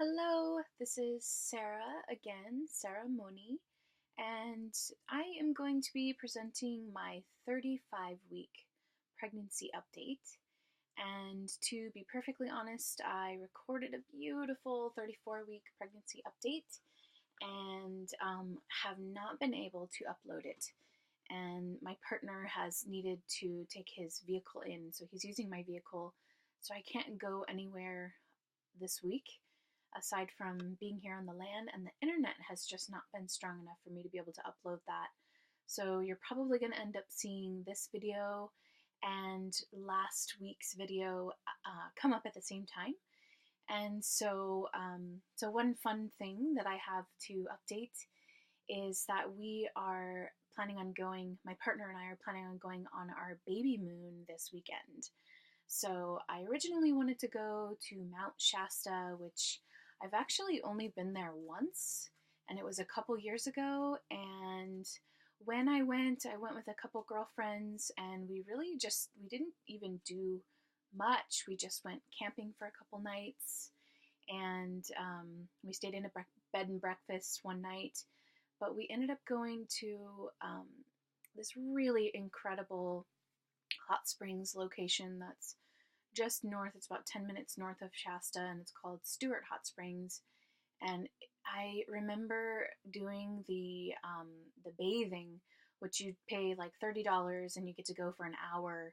Hello, this is Sarah again, Serramony, and I am going to be presenting my 35-week pregnancy update. And to be perfectly honest, I recorded a beautiful 34-week pregnancy update and have not been able to upload it. And my partner has needed to take his vehicle in, so he's using my vehicle, so I can't go anywhere this week aside from being here on the land, and the internet has just not been strong enough for me to be able to upload that. So you're probably going to end up seeing this video and last week's video come up at the same time. And so one fun thing that I have to update is that we are planning on going, my partner and I are planning on going on our baby moon this weekend. So I originally wanted to go to Mount Shasta, which I've actually only been there once, and it was a couple years ago. And when I went with a couple girlfriends, and we didn't even do much. We just went camping for a couple nights, and we stayed in a bed and breakfast one night. But we ended up going to this really incredible hot springs location that's just north. It's about 10 minutes north of Shasta, and it's called Stewart Hot Springs. And I remember doing the bathing, which you pay like $30, and you get to go for an hour,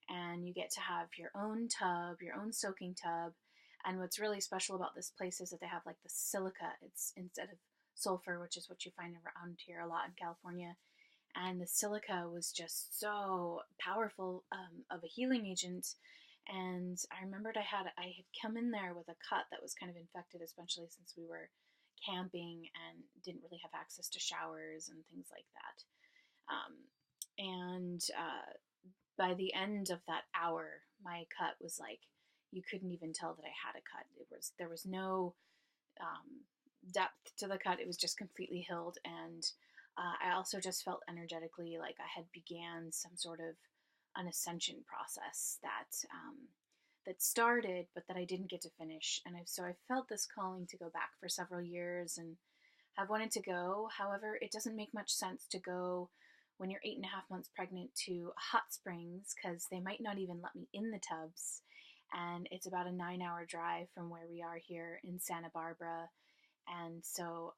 and you get to have your own tub, your own soaking tub. And what's really special about this place is that they have like the silica. It's instead of sulfur, which is what you find around here a lot in California. And the silica was just so powerful of a healing agent. And I remembered I had come in there with a cut that was kind of infected, especially since we were camping and didn't really have access to showers and things like that. By the end of that hour, my cut was like, you couldn't even tell that I had a cut. There was no depth to the cut. It was just completely healed. And I also just felt energetically like I had began some sort of an ascension process that started, but that I didn't get to finish. And so I felt this calling to go back for several years and have wanted to go. However, it doesn't make much sense to go when you're 8.5 months pregnant to hot springs, because they might not even let me in the tubs. And it's about a 9-hour drive from where we are here in Santa Barbara. And so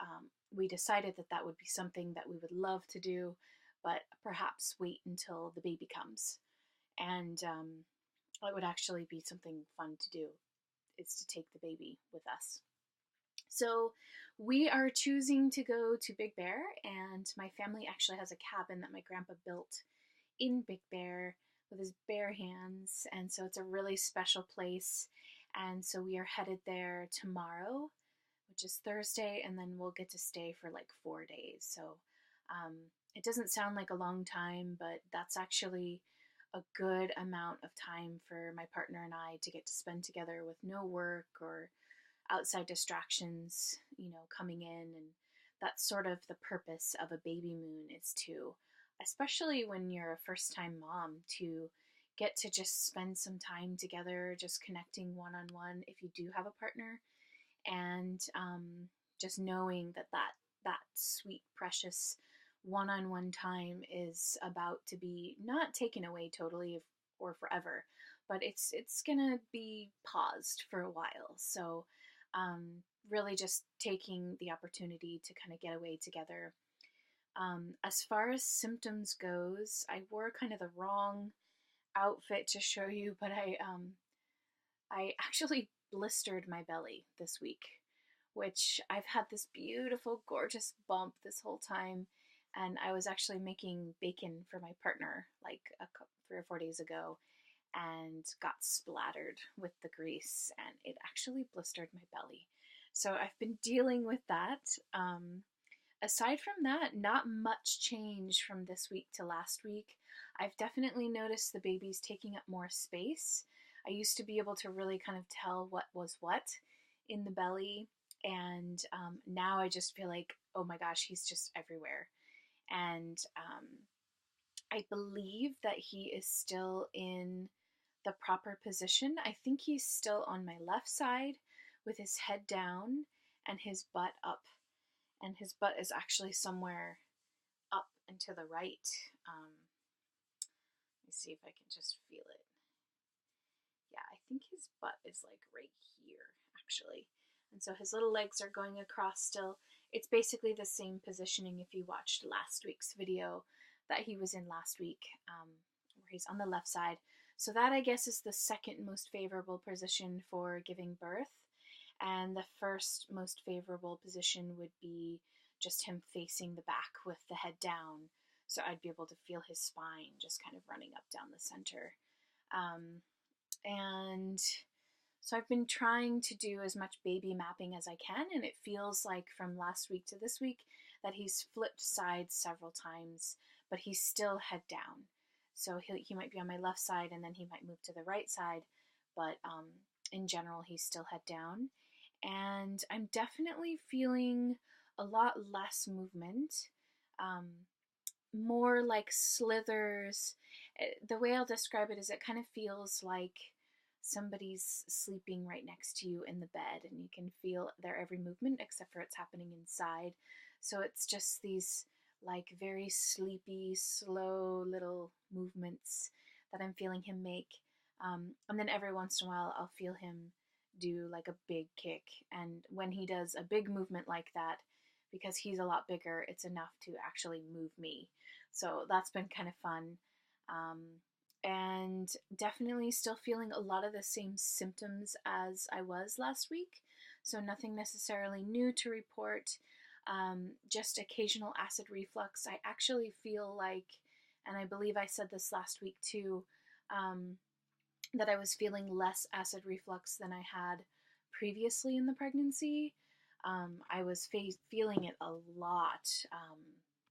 we decided that that would be something that we would love to do, but perhaps wait until the baby comes. And it would actually be something fun to do, is to take the baby with us. So we are choosing to go to Big Bear, and my family actually has a cabin that my grandpa built in Big Bear with his bare hands, and so it's a really special place. And so we are headed there tomorrow, which is Thursday, and then we'll get to stay for like 4 days. So it doesn't sound like a long time, but that's actually a good amount of time for my partner and I to get to spend together with no work or outside distractions, coming in. And that's sort of the purpose of a baby moon, is to, especially when you're a first-time mom, to get to just spend some time together, just connecting one-on-one if you do have a partner, and just knowing that sweet, precious one-on-one time is about to be not taken away totally or forever, but it's gonna be paused for a while. So really just taking the opportunity to kind of get away together. As far as symptoms goes, I wore kind of the wrong outfit to show you, but I actually blistered my belly this week, which I've had this beautiful, gorgeous bump this whole time. And I was actually making bacon for my partner like 3 or 4 days ago, and got splattered with the grease, and it actually blistered my belly. So I've been dealing with that. Aside from that, not much change from this week to last week. I've definitely noticed the baby's taking up more space. I used to be able to really kind of tell what was what in the belly, and now I just feel like, oh my gosh, he's just everywhere. And I believe that he is still in the proper position. I think he's still on my left side, with his head down and his butt up. And his butt is actually somewhere up and to the right. Let me see if I can just feel it. Yeah, I think his butt is like right here, actually. And so his little legs are going across still. It's basically the same positioning if you watched last week's video that he was in last week, where he's on the left side. So that, I guess, is the second most favorable position for giving birth. And the first most favorable position would be just him facing the back with the head down. So I'd be able to feel his spine just kind of running up down the center. And so I've been trying to do as much baby mapping as I can, and it feels like from last week to this week that he's flipped sides several times, but he's still head down. So he might be on my left side, and then he might move to the right side, but in general, he's still head down. And I'm definitely feeling a lot less movement, more like slithers. The way I'll describe it is it kind of feels like somebody's sleeping right next to you in the bed, and you can feel their every movement except for it's happening inside. So it's just these like very sleepy, slow little movements that I'm feeling him make. And then every once in a while I'll feel him do like a big kick. And when he does a big movement like that, because he's a lot bigger, it's enough to actually move me. So that's been kind of fun. And definitely still feeling a lot of the same symptoms as I was last week. So nothing necessarily new to report. Just occasional acid reflux. I actually feel like, and I believe I said this last week too, that I was feeling less acid reflux than I had previously in the pregnancy. I was feeling it a lot,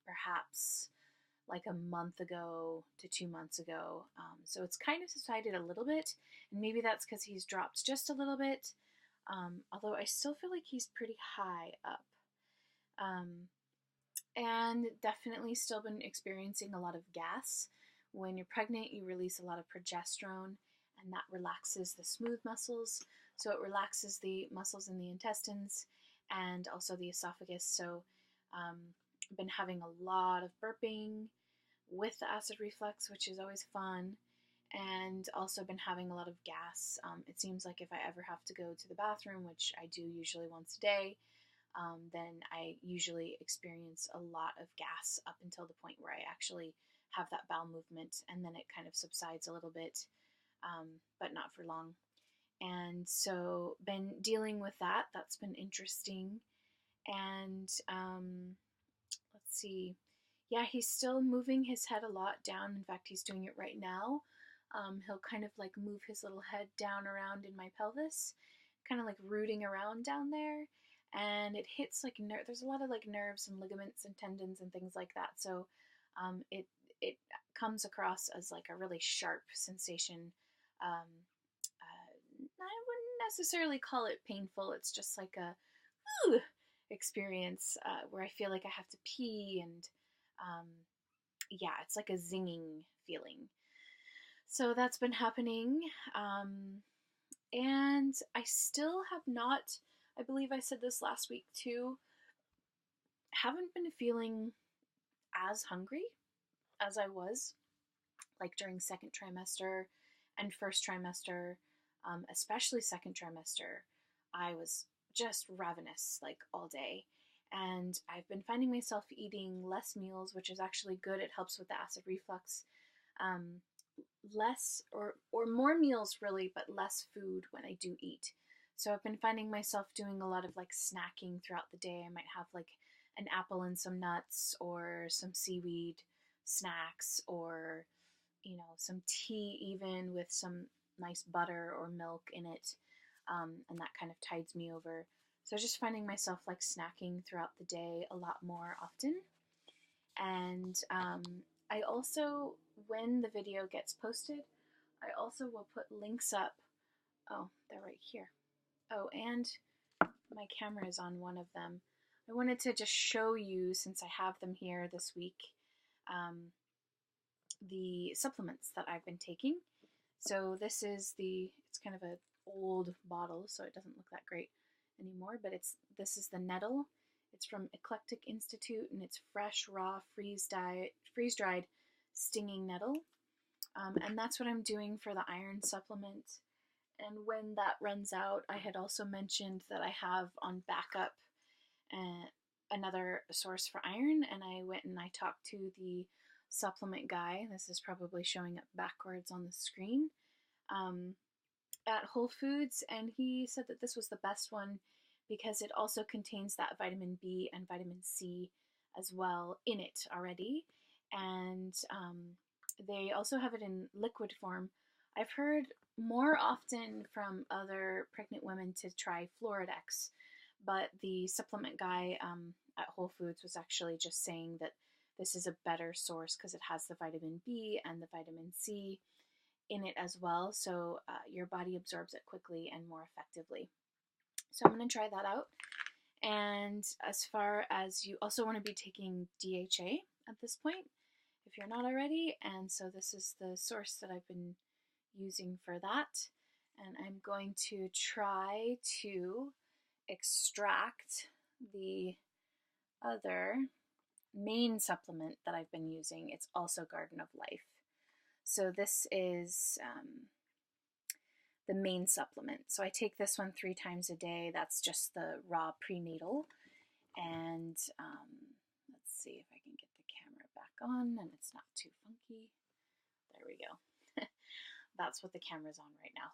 perhaps like a month ago to 2 months ago. So it's kind of subsided a little bit, and maybe that's because he's dropped just a little bit, although I still feel like he's pretty high up. And definitely still been experiencing a lot of gas. When you're pregnant, you release a lot of progesterone, and that relaxes the smooth muscles. So it relaxes the muscles in the intestines and also the esophagus. So I've been having a lot of burping with the acid reflux, which is always fun, and also been having a lot of gas. It seems like if I ever have to go to the bathroom, which I do usually once a day, then I usually experience a lot of gas up until the point where I actually have that bowel movement, and then it kind of subsides a little bit, but not for long. And so been dealing with that. That's been interesting. And let's see. Yeah, he's still moving his head a lot down. In fact, he's doing it right now. He'll kind of like move his little head down around in my pelvis, kind of like rooting around down there. And it hits like there's a lot of like nerves and ligaments and tendons and things like that. So it comes across as like a really sharp sensation. I wouldn't necessarily call it painful. It's just like a experience where I feel like I have to pee, and yeah, it's like a zinging feeling. So that's been happening. And I still have not, I believe I said this last week too, haven't been feeling as hungry as I was like during second trimester and first trimester, especially second trimester. I was just ravenous like all day, and I've been finding myself eating less meals, which is actually good. It helps with the acid reflux. Less or more meals really, but less food when I do eat. So I've been finding myself doing a lot of like snacking throughout the day. I might have like an apple and some nuts, or some seaweed snacks, or some tea even with some nice butter or milk in it, and that kind of tides me over. So just finding myself like snacking throughout the day a lot more often. And I also, when the video gets posted, I also will put links up. Oh, they're right here. Oh, and my camera is on one of them. I wanted to just show you, since I have them here this week, the supplements that I've been taking. So this is it's kind of an old bottle, so it doesn't look that great. anymore, but this is the nettle. It's from Eclectic Institute, and it's fresh, raw, freeze-dried stinging nettle. And that's what I'm doing for the iron supplement. And when that runs out, I had also mentioned that I have on backup another source for iron, and I went and I talked to the supplement guy. This is probably showing up backwards on the screen, at Whole Foods, and he said that this was the best one because it also contains that vitamin B and vitamin C as well in it already. And they also have it in liquid form. I've heard more often from other pregnant women to try Floridex, but the supplement guy at Whole Foods was actually just saying that this is a better source because it has the vitamin B and the vitamin C in it as well, so your body absorbs it quickly and more effectively. So I'm going to try that out. And as far as, you also want to be taking DHA at this point, if you're not already, and so this is the source that I've been using for that. And I'm going to try to extract the other main supplement that I've been using. It's also Garden of Life. So this is the main supplement. So I take this one 3 times a day. That's just the raw prenatal. And let's see if I can get the camera back on and it's not too funky. There we go. That's what the camera's on right now.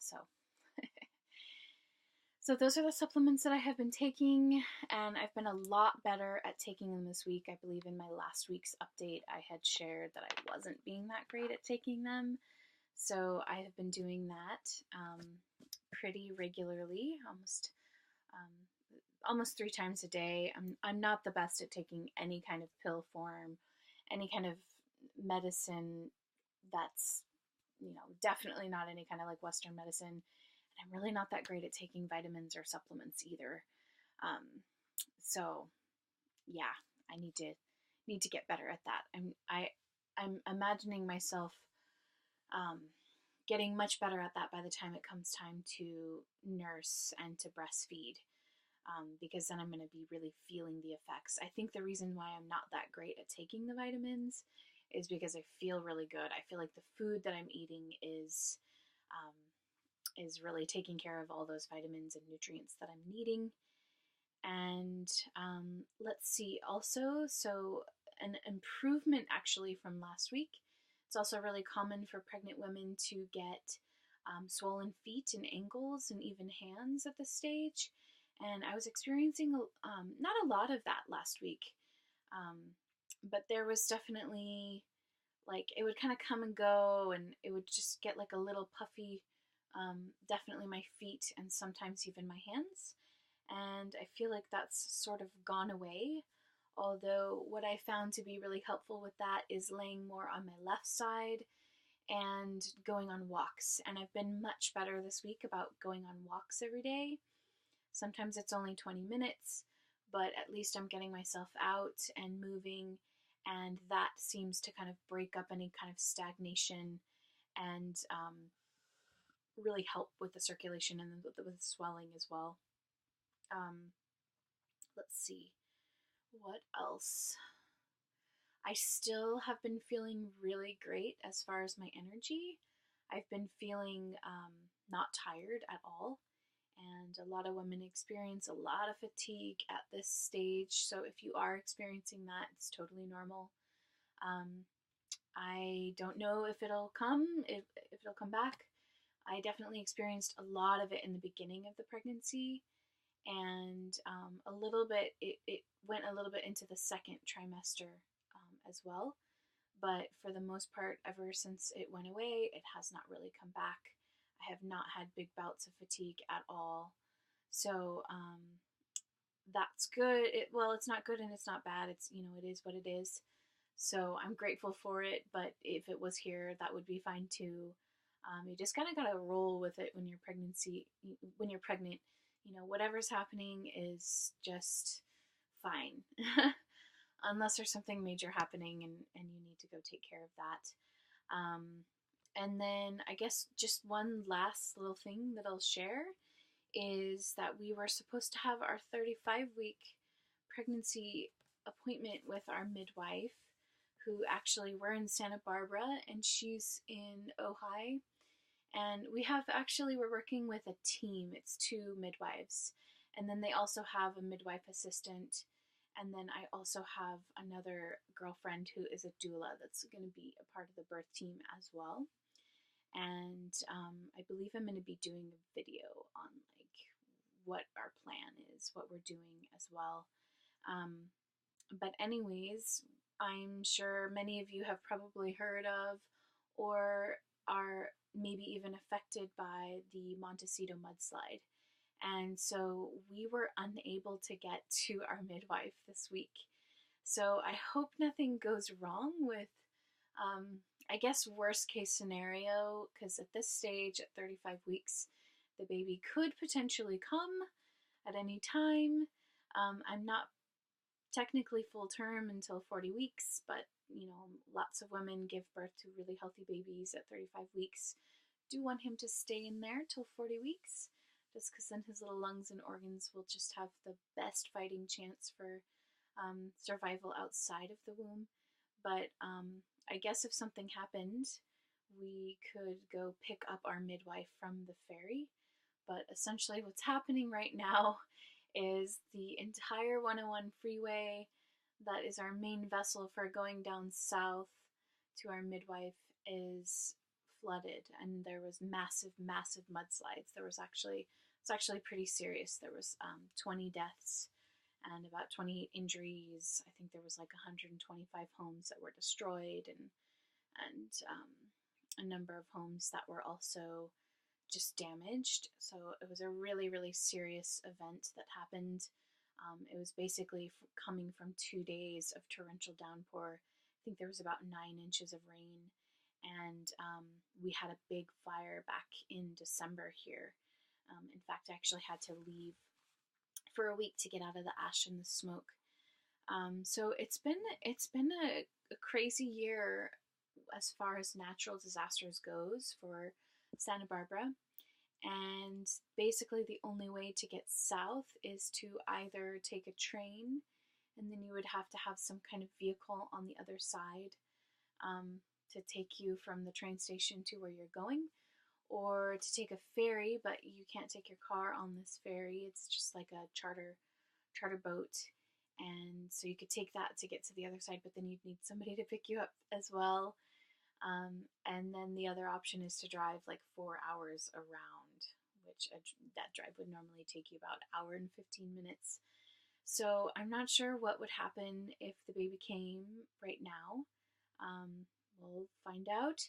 So those are the supplements that I have been taking, and I've been a lot better at taking them this week. I believe in my last week's update I had shared that I wasn't being that great at taking them. So I have been doing that pretty regularly, almost 3 times a day. I'm not the best at taking any kind of pill form, any kind of medicine that's, definitely not any kind of like Western medicine. I'm really not that great at taking vitamins or supplements either. So yeah, I need to get better at that. I'm imagining myself getting much better at that by the time it comes time to nurse and to breastfeed, because then I'm going to be really feeling the effects. I think the reason why I'm not that great at taking the vitamins is because I feel really good. I feel like the food that I'm eating is really taking care of all those vitamins and nutrients that I'm needing. And let's see, also, so an improvement actually from last week. It's also really common for pregnant women to get swollen feet and ankles and even hands at this stage. And I was experiencing not a lot of that last week, but there was definitely, like, it would kind of come and go, and it would just get like a little puffy, definitely my feet and sometimes even my hands. And I feel like that's sort of gone away. Although what I found to be really helpful with that is laying more on my left side and going on walks. And I've been much better this week about going on walks every day. Sometimes it's only 20 minutes, but at least I'm getting myself out and moving, and that seems to kind of break up any kind of stagnation and really help with the circulation and with the swelling as well. Let's see, what else? I still have been feeling really great as far as my energy. I've been feeling not tired at all, and a lot of women experience a lot of fatigue at this stage, so if you are experiencing that, it's totally normal. I don't know if it'll come back. I definitely experienced a lot of it in the beginning of the pregnancy, and a little bit, it went a little bit into the second trimester as well. But for the most part, ever since it went away, it has not really come back. I have not had big bouts of fatigue at all. So that's good. It's not good and it's not bad. It's, it is what it is. So I'm grateful for it, but if it was here, that would be fine too. You just kind of got to roll with it when you're pregnant. Whatever's happening is just fine. Unless there's something major happening and you need to go take care of that. And then I guess just one last little thing that I'll share is that we were supposed to have our 35-week pregnancy appointment with our midwife, who actually, we're in Santa Barbara and she's in Ojai. And we're working with a team. It's 2 midwives. And then they also have a midwife assistant. And then I also have another girlfriend who is a doula that's going to be a part of the birth team as well. And I believe I'm going to be doing a video on like what our plan is, what we're doing as well. But anyways, I'm sure many of you have probably heard of or are maybe even affected by the Montecito mudslide. And so we were unable to get to our midwife this week. So I hope nothing goes wrong with, I guess, worst case scenario, because at this stage, at 35 weeks, the baby could potentially come at any time. I'm not technically full term until 40 weeks, but you know, lots of women give birth to really healthy babies at 35 weeks. Do want him to stay in there till 40 weeks, just because then his little lungs and organs will just have the best fighting chance for survival outside of the womb. But I guess if something happened, we could go pick up our midwife from the ferry. But essentially what's happening right now is the entire 101 freeway that is our main vessel for going down south to our midwife is flooded, and there was massive mudslides. It's actually pretty serious. There was 20 deaths and about 28 injuries. I think there was like 125 homes that were destroyed, and a number of homes that were also just damaged. So it was a really serious event that happened. It was basically coming from 2 days of torrential downpour. I think there was about 9 inches of rain, and we had a big fire back in December here. In fact, I actually had to leave for a week to get out of the ash and the smoke. So it's been a crazy year as far as natural disasters goes for Santa Barbara. And basically the only way to get south is to either take a train, and then you would have to have some kind of vehicle on the other side to take you from the train station to where you're going, or to take a ferry, but you can't take your car on this ferry. It's just like a charter boat, and so you could take that to get to the other side, but then you'd need somebody to pick you up as well. And then the other option is to drive like 4 hours around, which that drive would normally take you about an hour and 15 minutes. So I'm not sure what would happen if the baby came right now. We'll find out.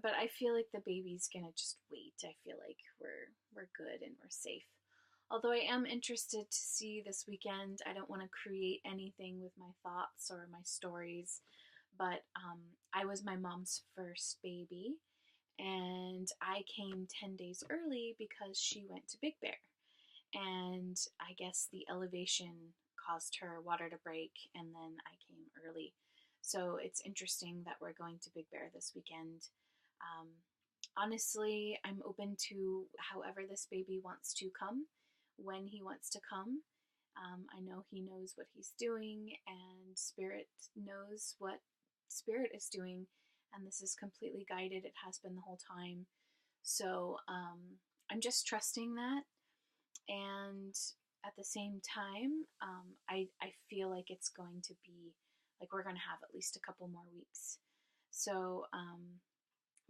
But I feel like the baby's gonna just wait. I feel like we're good and we're safe. Although I am interested to see this weekend. I don't want to create anything with my thoughts or my stories, but I was my mom's first baby, and I came 10 days early because she went to Big Bear, and I guess the elevation caused her water to break, and then I came early. So it's interesting that we're going to Big Bear this weekend. Honestly, I'm open to however this baby wants to come, when he wants to come. I know he knows what he's doing, and Spirit knows what Spirit is doing, and this is completely guided. It has been the whole time. So I'm just trusting that, and at the same time, I feel like it's going to be, like, we're going to have at least a couple more weeks. So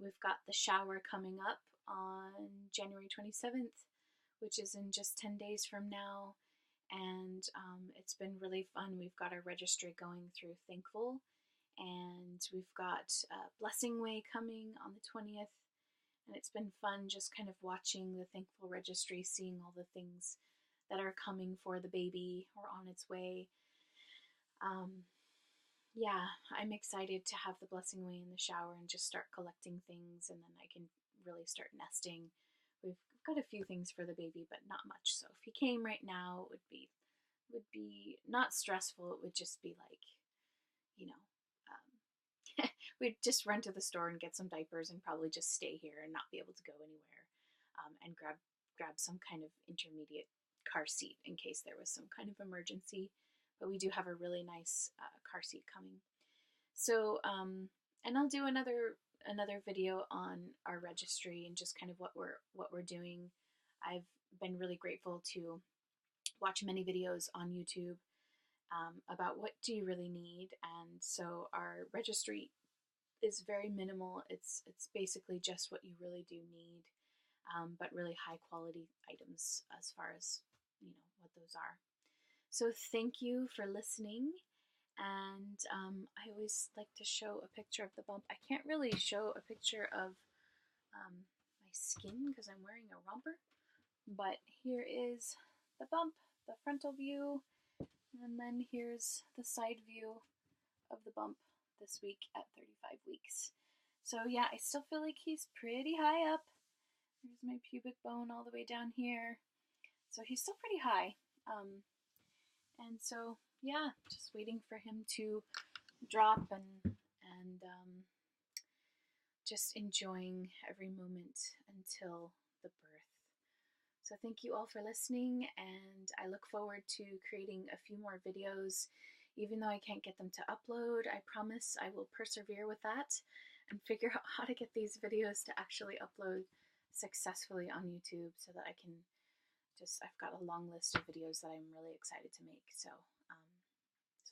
we've got the shower coming up on January 27th, which is in just 10 days from now, and it's been really fun. We've got our registry going through Thankful, and we've got Blessing Way coming on the 20th, and it's been fun just kind of watching the Thankful registry, seeing all the things that are coming for the baby or on its way. Yeah, I'm excited to have the Blessing Way in the shower and just start collecting things, and then I can really start nesting. We've got a few things for the baby, but not much. So if he came right now, it would be not stressful. It would just be like, you know, we'd just run to the store and get some diapers and probably just stay here and not be able to go anywhere, and grab grab some kind of intermediate car seat in case there was some kind of emergency. But we do have a really nice car seat coming. So, and I'll do another video on our registry and just kind of what we're doing. I've been really grateful to watch many videos on YouTube about what do you really need, and so our registry is very minimal. It's basically just what you really do need, but really high quality items as far as what those are. So thank you for listening. And I always like to show a picture of the bump. I can't really show a picture of my skin because I'm wearing a romper, but here is the bump, the frontal view, and then here's the side view of the bump this week at 35 weeks. So yeah, I still feel like he's pretty high up. There's my pubic bone all the way down here. So he's still pretty high. And so yeah, just waiting for him to drop and just enjoying every moment until the birth. So thank you all for listening, and I look forward to creating a few more videos. Even though I can't get them to upload, I promise I will persevere with that and figure out how to get these videos to actually upload successfully on YouTube so that I can I've got a long list of videos that I'm really excited to make, so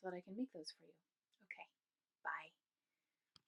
that I can make those for you.